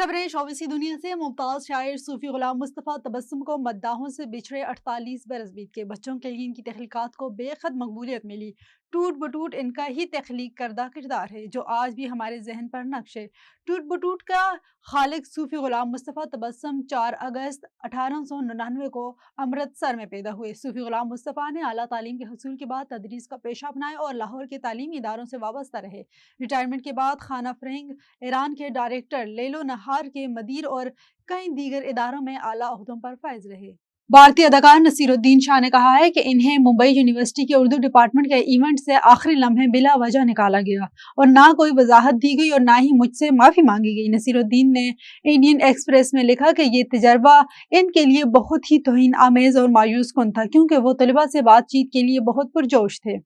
खबरें शौविसी दुनिया से। मुमताज शायर सूफी गुलाम मुस्तफ़ा तबस्सुम को मद्दाहों से बिछड़े 48 बरस बीत के। बच्चों के लिए इनकी तख्लीकात को बेखद मकबूलियत मिली। टूट बटूट इनका ही तख्लीक करदा किरदार है जो आज भी हमारे जहन पर नक्श है। टूट बटूट का खालिक सूफी गुलाम मुस्तफ़ा तबस्सुम 4 अगस्त 1899 को अमृतसर में पैदा हुए। सूफी गुलाम मुस्तफ़ा ने आला तालीम के हसूल के बाद तदरीस का पेशा अपनाया और लाहौर के तालीमी इदारों से वाबस्ता रहे। रिटायरमेंट के बाद खाना फरेंग, ईरान के डायरेक्टर, लेलो नहार के मदीर और कई दीगर इदारों में आला ओहदों पर फाइज रहे। भारतीय अदाकार नसीरुद्दीन शाह ने कहा है कि इन्हें मुंबई यूनिवर्सिटी के उर्दू डिपार्टमेंट के इवेंट से आखिरी लम्हे बिला वजह निकाला गया और ना कोई वजाहत दी गई और ना ही मुझसे माफी मांगी गई। नसीरुद्दीन ने इंडियन एक्सप्रेस में लिखा कि ये तजर्बा इनके लिए बहुत ही तौहीन आमेज और मायूस कुन था क्योंकि वो तलबा से बातचीत के लिए बहुत पुरजोश थे।